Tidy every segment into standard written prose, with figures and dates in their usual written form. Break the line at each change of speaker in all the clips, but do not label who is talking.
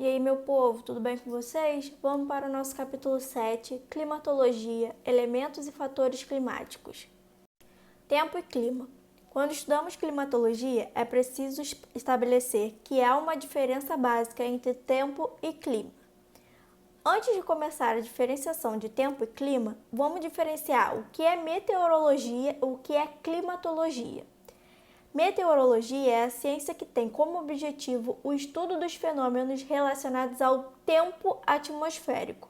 E aí, meu povo, tudo bem com vocês? Vamos para o nosso capítulo 7, Climatologia, Elementos e Fatores Climáticos. Tempo e clima. Quando estudamos climatologia, é preciso estabelecer que há uma diferença básica entre tempo e clima. Antes de começar a diferenciação de tempo e clima, vamos diferenciar o que é meteorologia e o que é climatologia. Meteorologia é a ciência que tem como objetivo o estudo dos fenômenos relacionados ao tempo atmosférico,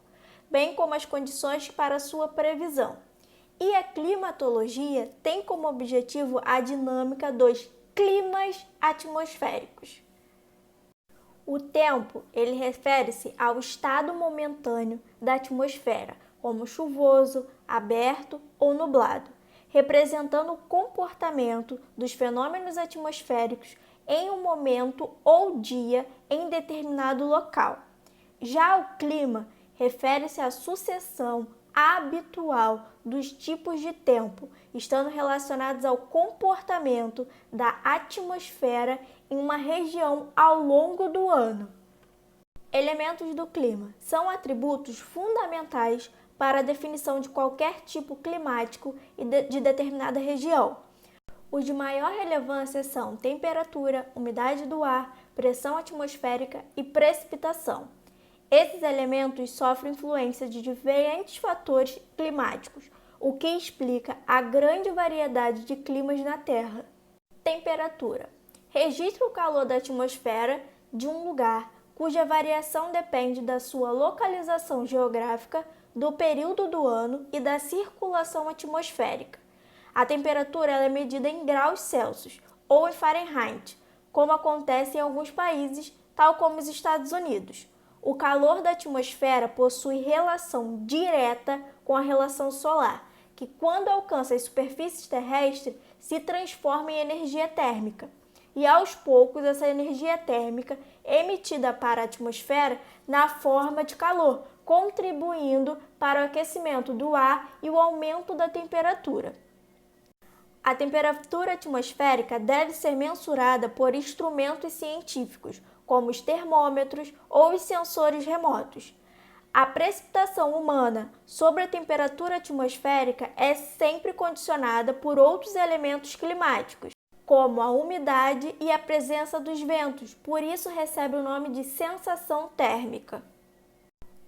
bem como as condições para sua previsão. E a climatologia tem como objetivo a dinâmica dos climas atmosféricos. O tempo, ele refere-se ao estado momentâneo da atmosfera, como chuvoso, aberto ou nublado, representando o comportamento dos fenômenos atmosféricos em um momento ou dia em determinado local. Já o clima refere-se à sucessão habitual dos tipos de tempo, estando relacionados ao comportamento da atmosfera em uma região ao longo do ano. Elementos do clima são atributos fundamentais para a definição de qualquer tipo climático de determinada região. Os de maior relevância são temperatura, umidade do ar, pressão atmosférica e precipitação. Esses elementos sofrem influência de diferentes fatores climáticos, o que explica a grande variedade de climas na Terra. Temperatura. Registra o calor da atmosfera de um lugar, cuja variação depende da sua localização geográfica, do período do ano e da circulação atmosférica. A temperatura é medida em graus Celsius ou em Fahrenheit, como acontece em alguns países, tal como os Estados Unidos. O calor da atmosfera possui relação direta com a relação solar, que quando alcança as superfícies terrestres se transforma em energia térmica. E aos poucos essa energia térmica é emitida para a atmosfera na forma de calor, contribuindo para o aquecimento do ar e o aumento da temperatura. A temperatura atmosférica deve ser mensurada por instrumentos científicos, como os termômetros ou os sensores remotos. A precipitação humana sobre a temperatura atmosférica é sempre condicionada por outros elementos climáticos, como a umidade e a presença dos ventos, por isso recebe o nome de sensação térmica.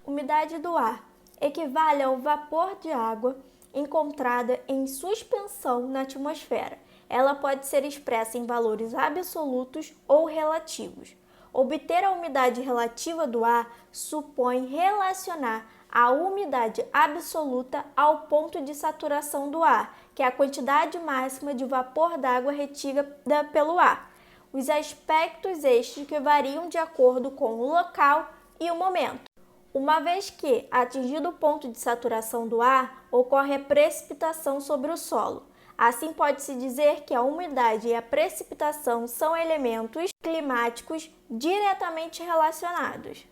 Umidade do ar equivale ao vapor de água encontrada em suspensão na atmosfera. Ela pode ser expressa em valores absolutos ou relativos. Obter a umidade relativa do ar supõe relacionar a umidade absoluta ao ponto de saturação do ar, que é a quantidade máxima de vapor d'água retida pelo ar. Os aspectos estes que variam de acordo com o local e o momento. Uma vez que, atingido o ponto de saturação do ar, ocorre a precipitação sobre o solo. Assim, pode-se dizer que a umidade e a precipitação são elementos climáticos diretamente relacionados.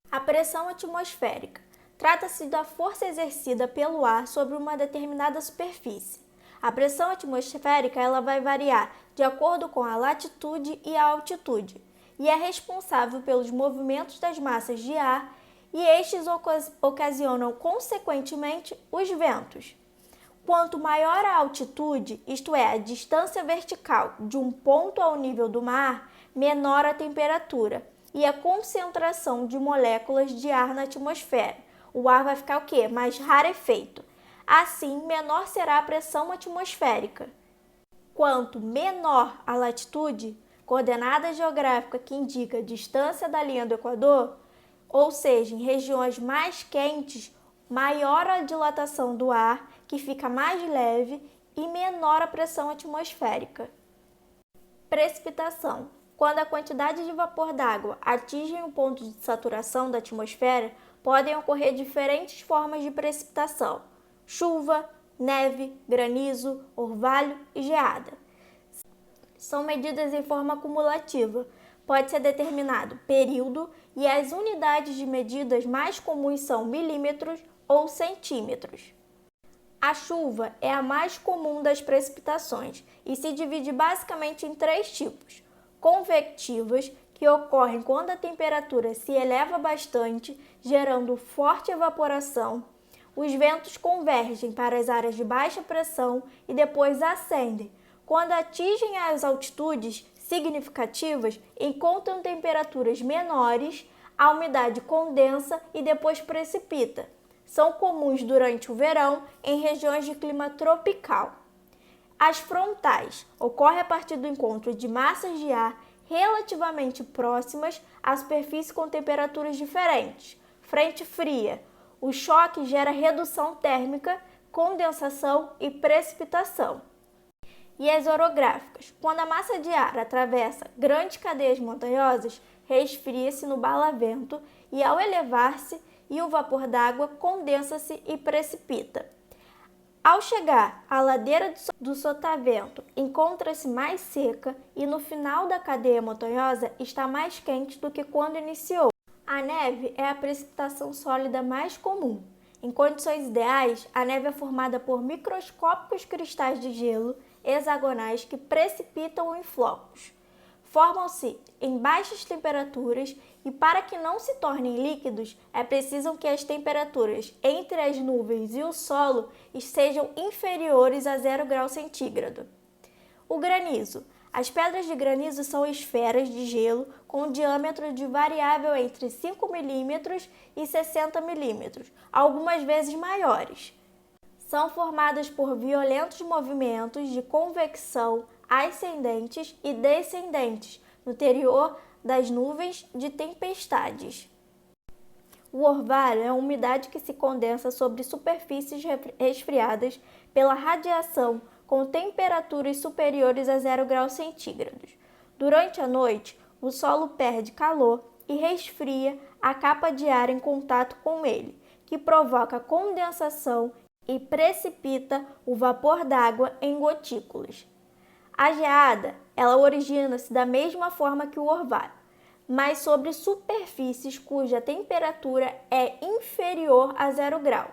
A pressão atmosférica. Trata-se da força exercida pelo ar sobre uma determinada superfície. A pressão atmosférica ela vai variar de acordo com a latitude e a altitude, e é responsável pelos movimentos das massas de ar, e estes ocasionam, consequentemente, os ventos. Quanto maior a altitude, isto é, a distância vertical de um ponto ao nível do mar, menor a temperatura e a concentração de moléculas de ar na atmosfera. O ar vai ficar o quê? Mais rarefeito. Assim, menor será a pressão atmosférica. Quanto menor a latitude, coordenada geográfica que indica a distância da linha do Equador, ou seja, em regiões mais quentes, maior a dilatação do ar, que fica mais leve, e menor a pressão atmosférica. Precipitação. Quando a quantidade de vapor d'água atinge um ponto de saturação da atmosfera, podem ocorrer diferentes formas de precipitação: chuva, neve, granizo, orvalho e geada. São medidas em forma acumulativa. Pode ser determinado período e as unidades de medidas mais comuns são milímetros ou centímetros. A chuva é a mais comum das precipitações e se divide basicamente em três tipos: convectivas, que ocorrem quando a temperatura se eleva bastante, gerando forte evaporação. Os ventos convergem para as áreas de baixa pressão e depois ascendem. Quando atingem as altitudes significativas, encontram temperaturas menores, a umidade condensa e depois precipita. São comuns durante o verão em regiões de clima tropical. As frontais ocorrem a partir do encontro de massas de ar relativamente próximas à superfície com temperaturas diferentes. Frente fria. O choque gera redução térmica, condensação e precipitação. E as orográficas. Quando a massa de ar atravessa grandes cadeias montanhosas, resfria-se no balavento e, ao elevar-se, o vapor d'água condensa-se e precipita. Ao chegar à ladeira do sotavento, encontra-se mais seca e no final da cadeia montanhosa está mais quente do que quando iniciou. A neve é a precipitação sólida mais comum. Em condições ideais, a neve é formada por microscópicos cristais de gelo hexagonais que precipitam em flocos. Formam-se em baixas temperaturas e, para que não se tornem líquidos, é preciso que as temperaturas entre as nuvens e o solo sejam inferiores a 0 grau centígrado. O granizo. As pedras de granizo são esferas de gelo com diâmetro variável entre 5 mm e 60 mm, algumas vezes maiores. São formadas por violentos movimentos de convecção ascendentes e descendentes no interior das nuvens de tempestades. O orvalho é a umidade que se condensa sobre superfícies resfriadas pela radiação com temperaturas superiores a 0 graus centígrados. Durante a noite, o solo perde calor e resfria a capa de ar em contato com ele, que provoca condensação e precipita o vapor d'água em gotículas. A geada, ela origina-se da mesma forma que o orvalho, mas sobre superfícies cuja temperatura é inferior a 0 grau.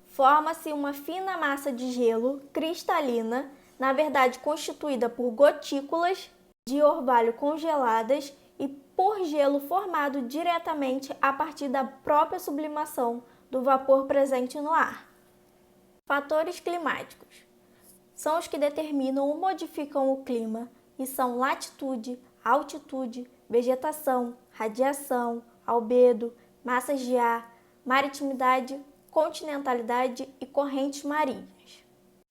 Forma-se uma fina massa de gelo cristalina, na verdade constituída por gotículas de orvalho congeladas e por gelo formado diretamente a partir da própria sublimação do vapor presente no ar. Fatores climáticos são os que determinam ou modificam o clima e são latitude, altitude, vegetação, radiação, albedo, massas de ar, maritimidade, continentalidade e correntes marinhas.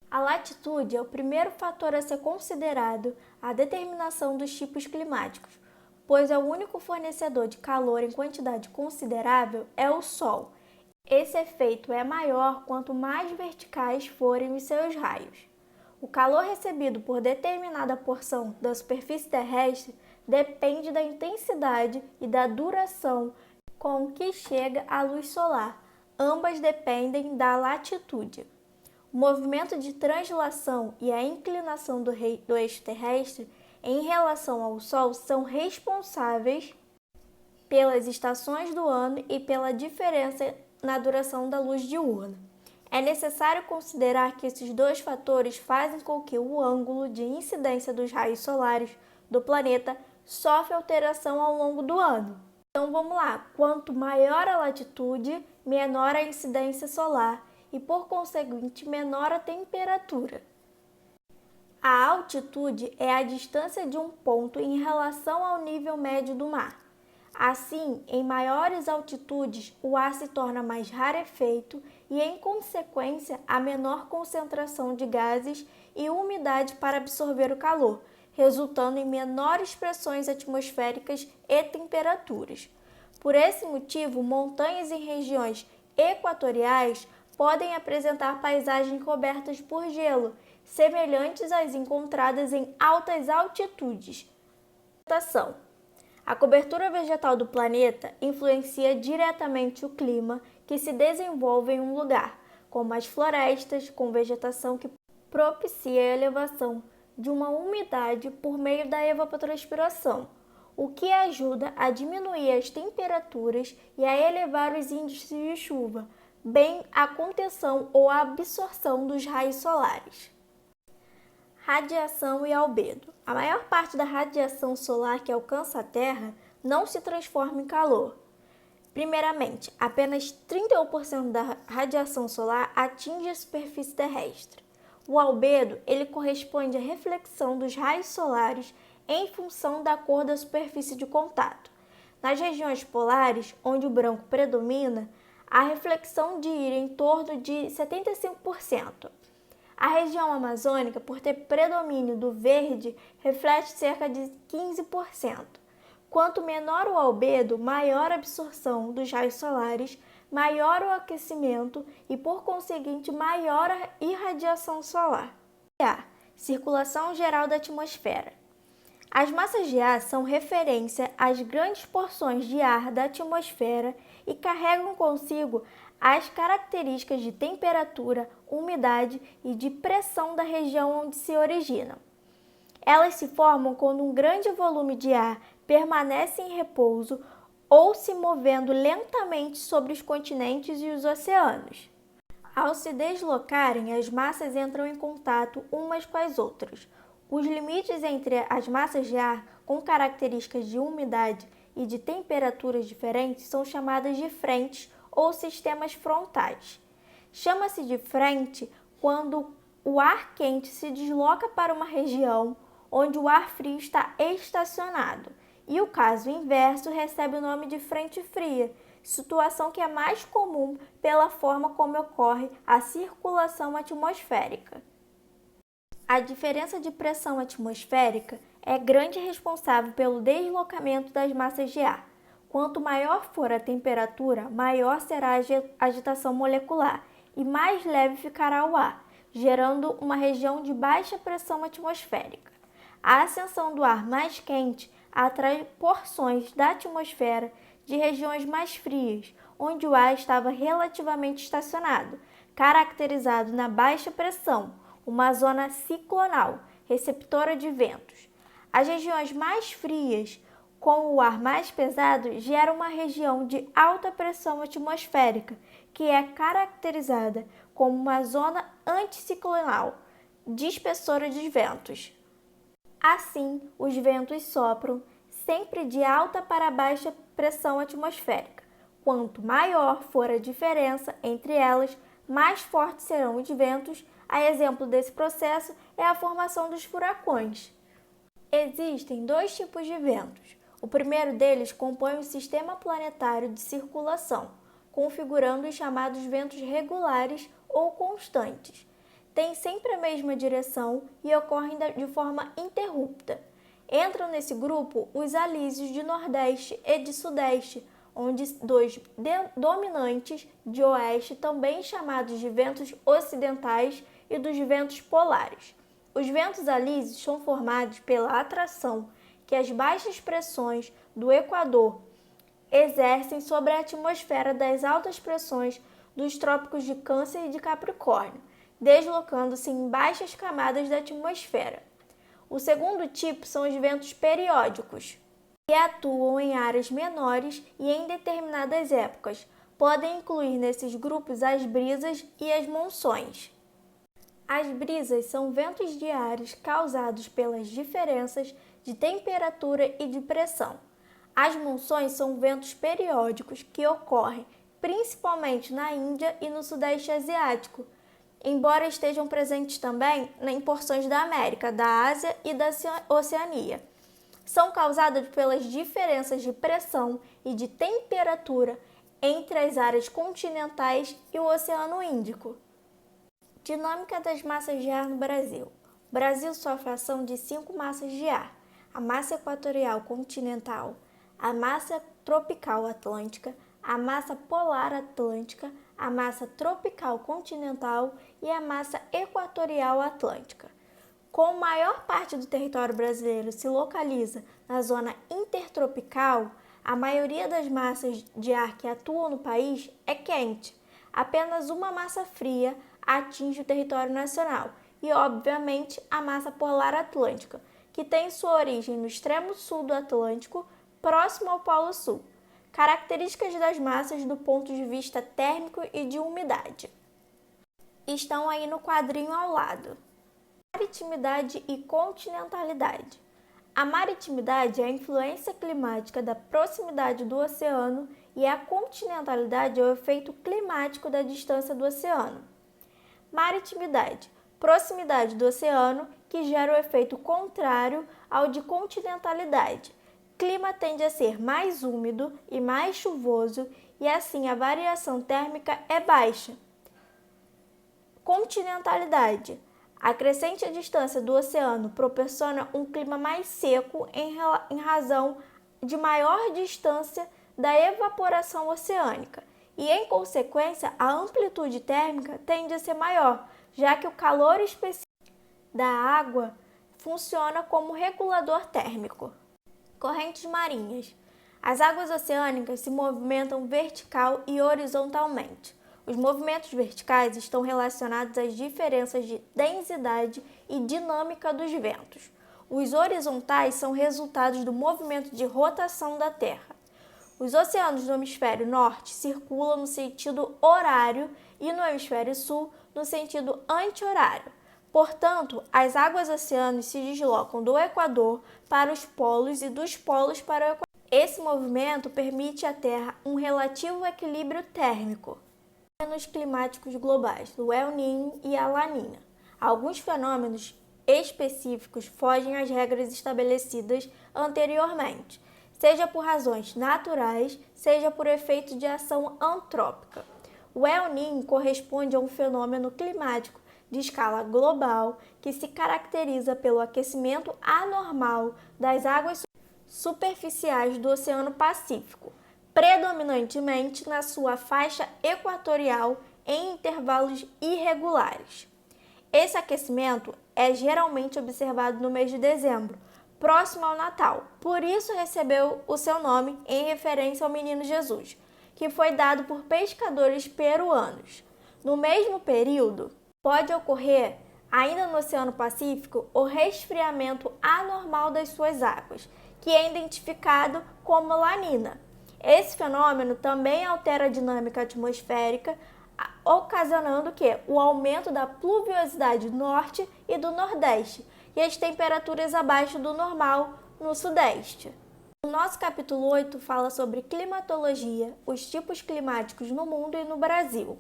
A latitude é o primeiro fator a ser considerado a determinação dos tipos climáticos, pois é o único fornecedor de calor em quantidade considerável é o Sol. Esse efeito é maior quanto mais verticais forem os seus raios. O calor recebido por determinada porção da superfície terrestre depende da intensidade e da duração com que chega a luz solar. Ambas dependem da latitude. O movimento de translação e a inclinação do eixo terrestre em relação ao Sol são responsáveis pelas estações do ano e pela diferença na duração da luz diurna. É necessário considerar que esses dois fatores fazem com que o ângulo de incidência dos raios solares do planeta sofra alteração ao longo do ano. Então vamos lá, quanto maior a latitude, menor a incidência solar e, por conseguinte, menor a temperatura. A altitude é a distância de um ponto em relação ao nível médio do mar. Assim, em maiores altitudes, o ar se torna mais rarefeito e, em consequência, há menor concentração de gases e umidade para absorver o calor, resultando em menores pressões atmosféricas e temperaturas. Por esse motivo, montanhas em regiões equatoriais podem apresentar paisagens cobertas por gelo, semelhantes às encontradas em altas altitudes. A cobertura vegetal do planeta influencia diretamente o clima que se desenvolve em um lugar, como as florestas com vegetação que propicia a elevação de uma umidade por meio da evapotranspiração, o que ajuda a diminuir as temperaturas e a elevar os índices de chuva, bem a contenção ou a absorção dos raios solares. Radiação e albedo. A maior parte da radiação solar que alcança a Terra não se transforma em calor. Primeiramente, apenas 31% da radiação solar atinge a superfície terrestre. O albedo, ele corresponde à reflexão dos raios solares em função da cor da superfície de contato. Nas regiões polares, onde o branco predomina, a reflexão gira em torno de 75%. A região amazônica, por ter predomínio do verde, reflete cerca de 15%. Quanto menor o albedo, maior a absorção dos raios solares, maior o aquecimento e, por conseguinte, maior a irradiação solar. Circulação geral da atmosfera. As massas de ar são referência às grandes porções de ar da atmosfera e carregam consigo as características de temperatura, umidade e de pressão da região onde se originam. Elas se formam quando um grande volume de ar permanece em repouso ou se movendo lentamente sobre os continentes e os oceanos. Ao se deslocarem, as massas entram em contato umas com as outras. Os limites entre as massas de ar com características de umidade e de temperaturas diferentes são chamadas de frentes ou sistemas frontais. Chama-se de frente quando o ar quente se desloca para uma região onde o ar frio está estacionado, e o caso inverso recebe o nome de frente fria, situação que é mais comum pela forma como ocorre a circulação atmosférica. A diferença de pressão atmosférica é grande responsável pelo deslocamento das massas de ar. Quanto maior for a temperatura, maior será a agitação molecular e mais leve ficará o ar, gerando uma região de baixa pressão atmosférica. A ascensão do ar mais quente atrai porções da atmosfera de regiões mais frias, onde o ar estava relativamente estacionado, caracterizado na baixa pressão, uma zona ciclonal, receptora de ventos. As regiões mais frias, com o ar mais pesado, geram uma região de alta pressão atmosférica, que é caracterizada como uma zona anticiclonal, dispersora de ventos. Assim, os ventos sopram sempre de alta para baixa pressão atmosférica. Quanto maior for a diferença entre elas, mais fortes serão os ventos. A exemplo desse processo é a formação dos furacões. Existem dois tipos de ventos. O primeiro deles compõe o sistema planetário de circulação, configurando os chamados ventos regulares ou constantes. Têm sempre a mesma direção e ocorrem de forma interrupta. Entram nesse grupo os alísios de Nordeste e de Sudeste, onde dois dominantes de Oeste, também chamados de ventos ocidentais, e dos ventos polares. Os ventos alísios são formados pela atração que as baixas pressões do Equador exercem sobre a atmosfera das altas pressões dos trópicos de Câncer e de Capricórnio, deslocando-se em baixas camadas da atmosfera. O segundo tipo são os ventos periódicos, que atuam em áreas menores e em determinadas épocas. Podem incluir nesses grupos as brisas e as monções. As brisas são ventos de ares causados pelas diferenças de temperatura e de pressão. As monções são ventos periódicos que ocorrem principalmente na Índia e no Sudeste Asiático, embora estejam presentes também em porções da América, da Ásia e da Oceania. São causadas pelas diferenças de pressão e de temperatura entre as áreas continentais e o Oceano Índico. Dinâmica das massas de ar no Brasil. O Brasil sofre a ação de 5 massas de ar: a massa equatorial continental, a massa tropical atlântica, a massa polar atlântica, a massa tropical continental e a massa equatorial atlântica. Como maior parte do território brasileiro se localiza na zona intertropical, a maioria das massas de ar que atuam no país é quente. Apenas uma massa fria atinge o território nacional e, obviamente, a massa polar atlântica, que tem sua origem no extremo sul do Atlântico, próximo ao Polo Sul. Características das massas do ponto de vista térmico e de umidade estão aí no quadrinho ao lado. Maritimidade e continentalidade. A maritimidade é a influência climática da proximidade do oceano e a continentalidade é o efeito climático da distância do oceano. Maritimidade, proximidade do oceano, que gera o efeito contrário ao de continentalidade. Clima tende a ser mais úmido e mais chuvoso e assim a variação térmica é baixa. Continentalidade. A crescente distância do oceano proporciona um clima mais seco em razão de maior distância da evaporação oceânica e, em consequência, a amplitude térmica tende a ser maior, já que o calor específico da água funciona como regulador térmico. Correntes marinhas. As águas oceânicas se movimentam vertical e horizontalmente. Os movimentos verticais estão relacionados às diferenças de densidade e dinâmica dos ventos. Os horizontais são resultados do movimento de rotação da Terra. Os oceanos do hemisfério norte circulam no sentido horário e no hemisfério sul no sentido anti-horário. Portanto, as águas oceânicas se deslocam do Equador para os polos e dos polos para o Equador. Esse movimento permite à Terra um relativo equilíbrio térmico. Fenômenos climáticos globais, o El Niño e a Laninha. Alguns fenômenos específicos fogem às regras estabelecidas anteriormente, seja por razões naturais, seja por efeito de ação antrópica. O El Niño corresponde a um fenômeno climático de escala global que se caracteriza pelo aquecimento anormal das águas superficiais do Oceano Pacífico, predominantemente na sua faixa equatorial em intervalos irregulares. Esse aquecimento é geralmente observado no mês de dezembro, próximo ao Natal. Por isso recebeu o seu nome em referência ao menino Jesus, que foi dado por pescadores peruanos. No mesmo período, pode ocorrer, ainda no Oceano Pacífico, o resfriamento anormal das suas águas, que é identificado como lanina. Esse fenômeno também altera a dinâmica atmosférica, ocasionando o aumento da pluviosidade norte e do nordeste e as temperaturas abaixo do normal no sudeste. O nosso capítulo 8 fala sobre climatologia, os tipos climáticos no mundo e no Brasil.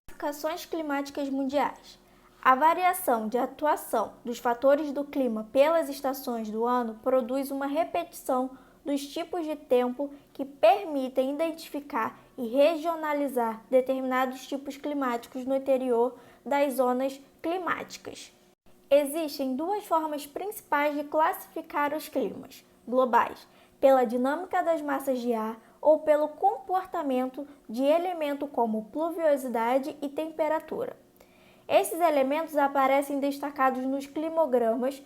Classificações climáticas mundiais. A variação de atuação dos fatores do clima pelas estações do ano produz uma repetição dos tipos de tempo que permitem identificar e regionalizar determinados tipos climáticos no interior das zonas climáticas. Existem duas formas principais de classificar os climas globais: pela dinâmica das massas de ar ou pelo comportamento de elementos como pluviosidade e temperatura. Esses elementos aparecem destacados nos climogramas,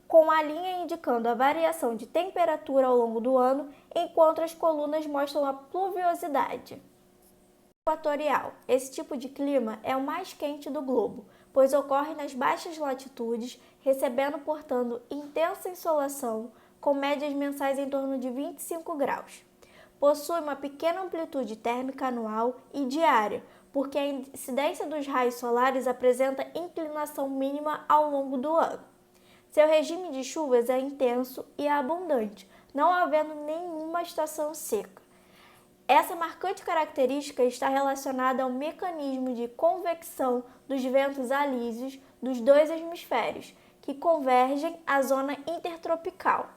com a linha indicando a variação de temperatura ao longo do ano, enquanto as colunas mostram a pluviosidade. Equatorial. Esse tipo de clima é o mais quente do globo, pois ocorre nas baixas latitudes, recebendo, portanto, intensa insolação, com médias mensais em torno de 25 graus. Possui uma pequena amplitude térmica anual e diária, porque a incidência dos raios solares apresenta inclinação mínima ao longo do ano. Seu regime de chuvas é intenso e abundante, não havendo nenhuma estação seca. Essa marcante característica está relacionada ao mecanismo de convecção dos ventos alísios dos dois hemisférios, que convergem à zona intertropical.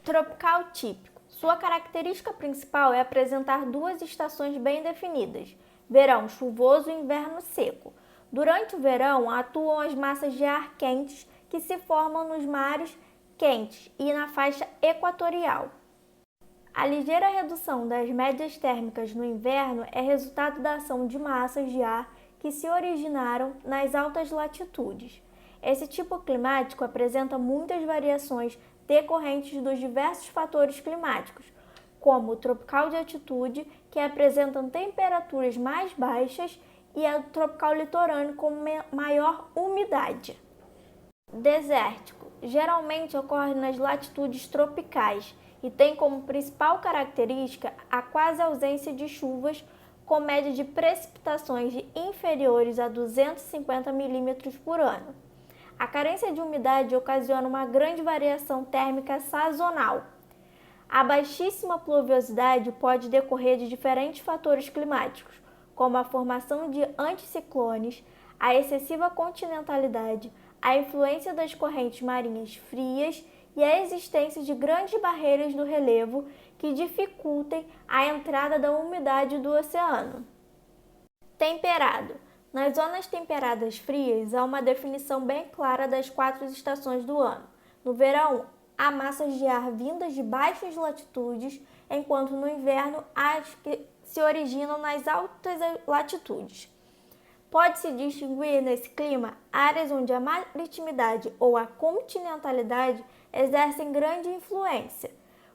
Tropical típico. Sua característica principal é apresentar duas estações bem definidas: verão chuvoso e inverno seco. Durante o verão, atuam as massas de ar quentes que se formam nos mares quentes e na faixa equatorial. A ligeira redução das médias térmicas no inverno é resultado da ação de massas de ar que se originaram nas altas latitudes. Esse tipo climático apresenta muitas variações decorrentes dos diversos fatores climáticos, como o tropical de altitude, que apresentam temperaturas mais baixas, e o tropical litorâneo com maior umidade. Desértico. Geralmente ocorre nas latitudes tropicais e tem como principal característica a quase ausência de chuvas, com média de precipitações inferiores a 250 milímetros por ano. A carência de umidade ocasiona uma grande variação térmica sazonal. A baixíssima pluviosidade pode decorrer de diferentes fatores climáticos, como a formação de anticiclones, a excessiva continentalidade, a influência das correntes marinhas frias e a existência de grandes barreiras do relevo que dificultem a entrada da umidade do oceano. Temperado. Nas zonas temperadas frias, há uma definição bem clara das 4 estações do ano. No verão, há massas de ar vindas de baixas latitudes, enquanto no inverno as que se originam nas altas latitudes. Pode-se distinguir nesse clima áreas onde a maritimidade ou a continentalidade exercem grande influência.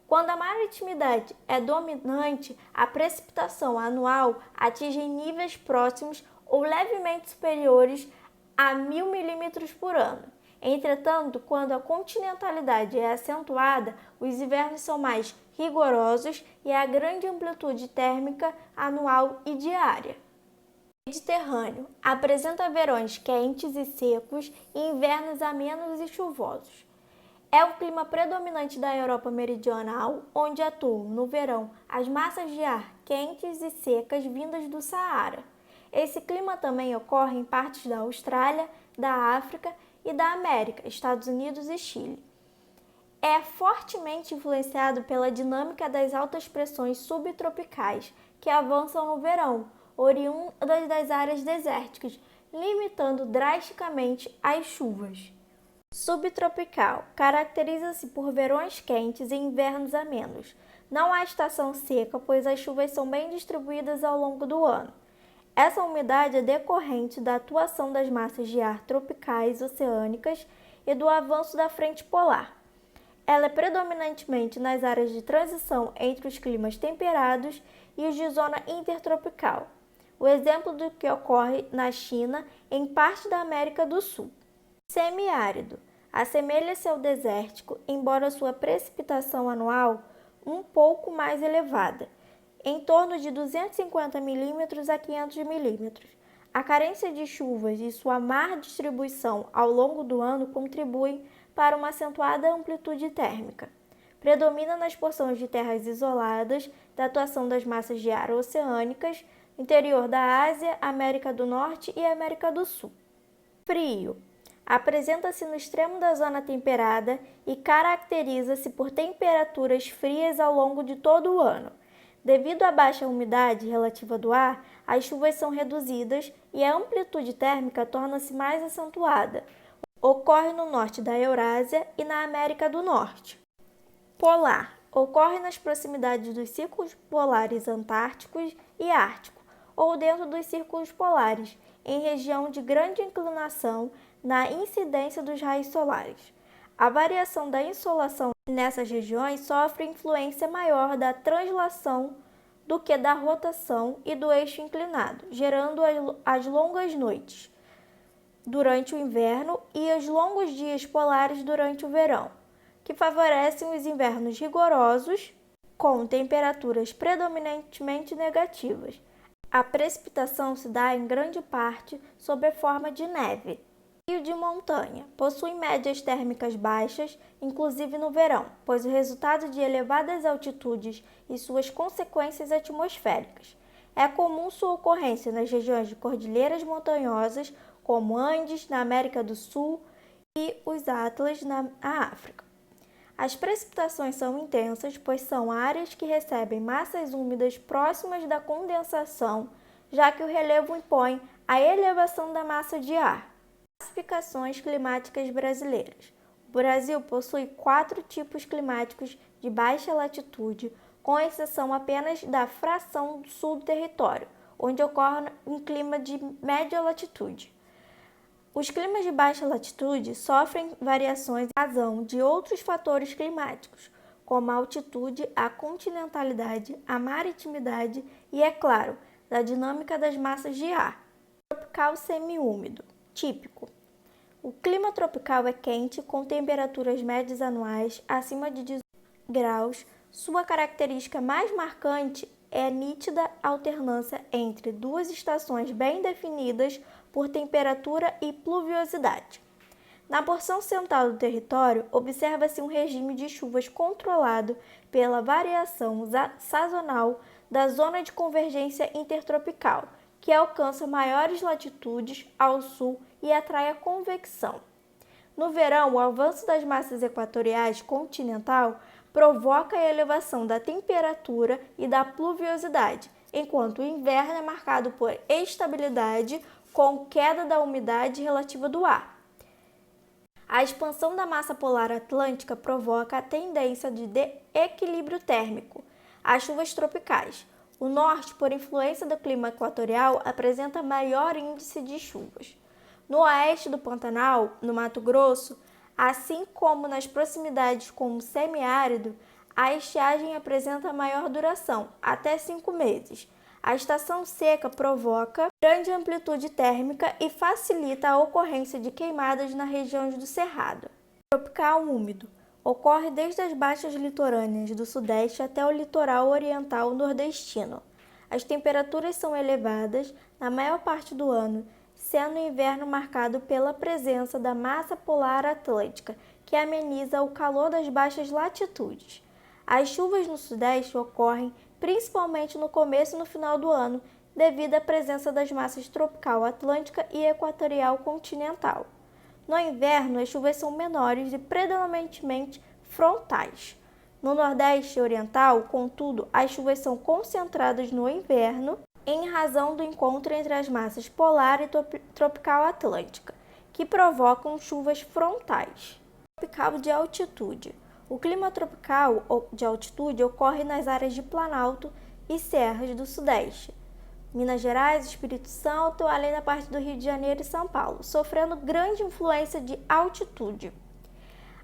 Quando a maritimidade é dominante, a precipitação anual atinge níveis próximos ou levemente superiores a 1.000 milímetros por ano. Entretanto, quando a continentalidade é acentuada, os invernos são mais rigorosos e há grande amplitude térmica anual e diária. Mediterrâneo apresenta verões quentes e secos e invernos amenos e chuvosos. É o clima predominante da Europa meridional, onde atuam, no verão, as massas de ar quentes e secas vindas do Saara. Esse clima também ocorre em partes da Austrália, da África e da América, Estados Unidos e Chile. É fortemente influenciado pela dinâmica das altas pressões subtropicais, que avançam no verão, oriundas das áreas desérticas, limitando drasticamente as chuvas. Subtropical. Caracteriza-se por verões quentes e invernos amenos. Não há estação seca, pois as chuvas são bem distribuídas ao longo do ano. Essa umidade é decorrente da atuação das massas de ar tropicais oceânicas e do avanço da frente polar. Ela é predominantemente nas áreas de transição entre os climas temperados e os de zona intertropical. O exemplo do que ocorre na China em parte da América do Sul. Semiárido. Assemelha-se ao desértico, embora sua precipitação anual um pouco mais elevada, em torno de 250 milímetros a 500 milímetros. A carência de chuvas e sua má distribuição ao longo do ano contribuem para uma acentuada amplitude térmica. Predomina nas porções de terras isoladas da atuação das massas de ar oceânicas, interior da Ásia, América do Norte e América do Sul. Frio. Apresenta-se no extremo da zona temperada e caracteriza-se por temperaturas frias ao longo de todo o ano. Devido à baixa umidade relativa do ar, as chuvas são reduzidas e a amplitude térmica torna-se mais acentuada. Ocorre no norte da Eurásia e na América do Norte. Polar. Ocorre nas proximidades dos círculos polares antárticos e ártico, ou dentro dos círculos polares, em região de grande inclinação na incidência dos raios solares. A variação da insolação nessas regiões sofre influência maior da translação do que da rotação e do eixo inclinado, gerando as longas noites durante o inverno e os longos dias polares durante o verão, que favorecem os invernos rigorosos, com temperaturas predominantemente negativas. A precipitação se dá em grande parte sob a forma de neve. Frio de montanha. Possui médias térmicas baixas, inclusive no verão, pois o resultado de elevadas altitudes e suas consequências atmosféricas. É comum sua ocorrência nas regiões de cordilheiras montanhosas, como Andes, na América do Sul, e os Atlas, na África. As precipitações são intensas, pois são áreas que recebem massas úmidas próximas da condensação, já que o relevo impõe a elevação da massa de ar. Classificações climáticas brasileiras. O Brasil possui 4 tipos climáticos de baixa latitude, com exceção apenas da fração sul do território, onde ocorre um clima de média latitude. Os climas de baixa latitude sofrem variações em razão de outros fatores climáticos, como a altitude, a continentalidade, a maritimidade e, é claro, da dinâmica das massas de ar. Tropical semiúmido. Típico. O clima tropical é quente, com temperaturas médias anuais acima de 18 graus. Sua característica mais marcante é a nítida alternância entre 2 estações bem definidas por temperatura e pluviosidade. Na porção central do território, observa-se um regime de chuvas controlado pela variação sazonal da zona de convergência intertropical, que alcança maiores latitudes ao sul e atrai a convecção. No verão, o avanço das massas equatoriais continental provoca a elevação da temperatura e da pluviosidade, enquanto o inverno é marcado por estabilidade com queda da umidade relativa do ar. A expansão da massa polar atlântica provoca a tendência de equilíbrio térmico às chuvas tropicais. O norte, por influência do clima equatorial, apresenta maior índice de chuvas. No oeste do Pantanal, no Mato Grosso, assim como nas proximidades com o semiárido, a estiagem apresenta maior duração, até 5 meses. A estação seca provoca grande amplitude térmica e facilita a ocorrência de queimadas na região do Cerrado. Tropical úmido. Ocorre desde as baixas litorâneas do sudeste até o litoral oriental nordestino. As temperaturas são elevadas na maior parte do ano, sendo o inverno marcado pela presença da massa polar atlântica, que ameniza o calor das baixas latitudes. As chuvas no sudeste ocorrem principalmente no começo e no final do ano, devido à presença das massas tropical atlântica e equatorial continental. No inverno, as chuvas são menores e predominantemente frontais. No Nordeste oriental, contudo, as chuvas são concentradas no inverno em razão do encontro entre as massas polar e tropical atlântica, que provocam chuvas frontais. Tropical de altitude. O clima tropical de altitude ocorre nas áreas de Planalto e Serras do Sudeste, Minas Gerais, Espírito Santo, além da parte do Rio de Janeiro e São Paulo, sofrendo grande influência de altitude.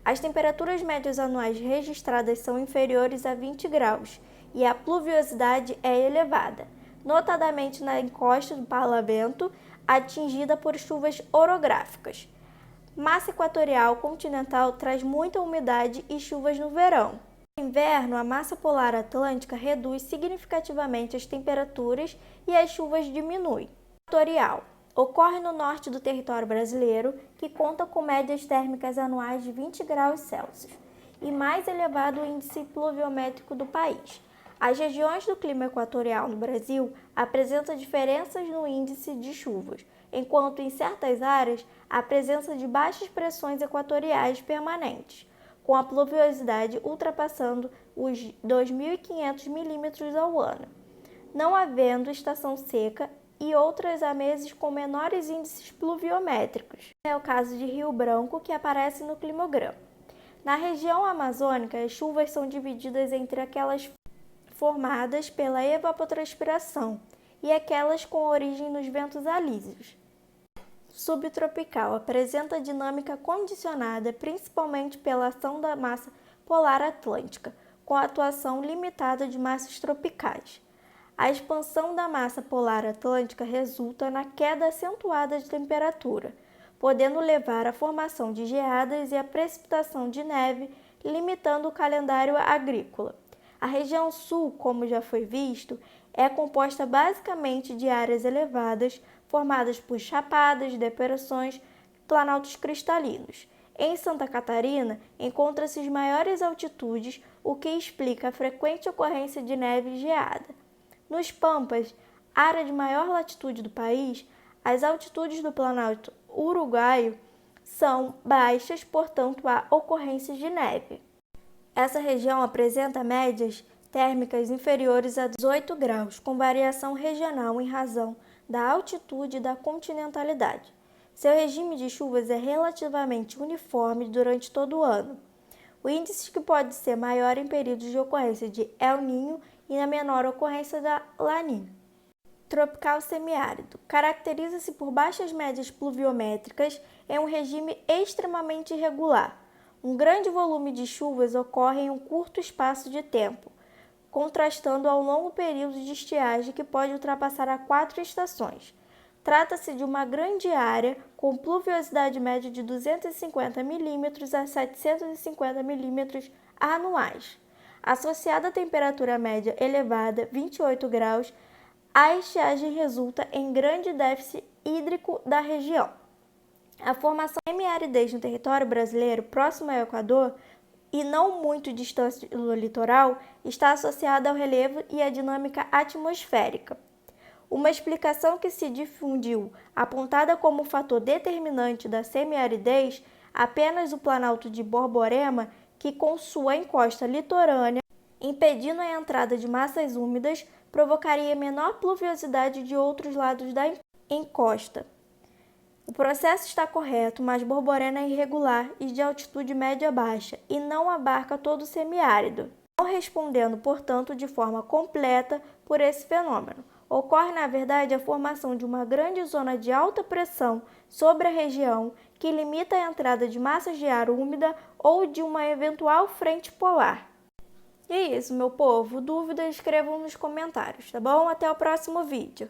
As temperaturas médias anuais registradas são inferiores a 20 graus e a pluviosidade é elevada, notadamente na encosta do Parlamento, atingida por chuvas orográficas. Massa equatorial continental traz muita umidade e chuvas no verão. No inverno, a massa polar atlântica reduz significativamente as temperaturas e as chuvas diminuem. Equatorial. Ocorre no norte do território brasileiro, que conta com médias térmicas anuais de 20 graus Celsius e mais elevado índice pluviométrico do país. As regiões do clima equatorial no Brasil apresentam diferenças no índice de chuvas, enquanto em certas áreas há presença de baixas pressões equatoriais permanentes, com a pluviosidade ultrapassando os 2.500 milímetros ao ano, não havendo estação seca e outras há meses com menores índices pluviométricos. É o caso de Rio Branco, que aparece no climograma. Na região amazônica, as chuvas são divididas entre aquelas formadas pela evapotranspiração e aquelas com origem nos ventos alísios. Subtropical apresenta dinâmica condicionada principalmente pela ação da massa polar atlântica, com a atuação limitada de massas tropicais. A expansão da massa polar atlântica resulta na queda acentuada de temperatura, podendo levar à formação de geadas e à precipitação de neve, limitando o calendário agrícola. A região sul, como já foi visto, é composta basicamente de áreas elevadas, formadas por chapadas, depressões, planaltos cristalinos. Em Santa Catarina, encontra-se as maiores altitudes, o que explica a frequente ocorrência de neve e geada. Nos Pampas, área de maior latitude do país, as altitudes do Planalto Uruguaio são baixas, portanto há ocorrências de neve. Essa região apresenta médias térmicas inferiores a 18 graus, com variação regional em razão da altitude e da continentalidade. Seu regime de chuvas é relativamente uniforme durante todo o ano. O índice que pode ser maior em períodos de ocorrência de El Niño e na menor ocorrência da Laninha. Tropical semiárido. Caracteriza-se por baixas médias pluviométricas em um regime extremamente irregular. Um grande volume de chuvas ocorre em um curto espaço de tempo, contrastando ao longo período de estiagem que pode ultrapassar a 4 estações. Trata-se de uma grande área com pluviosidade média de 250 mm a 750 mm anuais. Associada à temperatura média elevada, 28 graus, a estiagem resulta em grande déficit hídrico da região. A formação de semiaridez no território brasileiro, próximo ao Equador e não muito distante do litoral, está associada ao relevo e à dinâmica atmosférica. Uma explicação que se difundiu, apontada como fator determinante da semiaridez, apenas o Planalto de Borborema, que com sua encosta litorânea, impedindo a entrada de massas úmidas, provocaria menor pluviosidade de outros lados da encosta. O processo está correto, mas Borborema é irregular e de altitude média-baixa e não abarca todo o semiárido, não respondendo, portanto, de forma completa por esse fenômeno. Ocorre, na verdade, a formação de uma grande zona de alta pressão sobre a região que limita a entrada de massas de ar úmida ou de uma eventual frente polar. E é isso, meu povo. Dúvidas, escrevam nos comentários, tá bom? Até o próximo vídeo.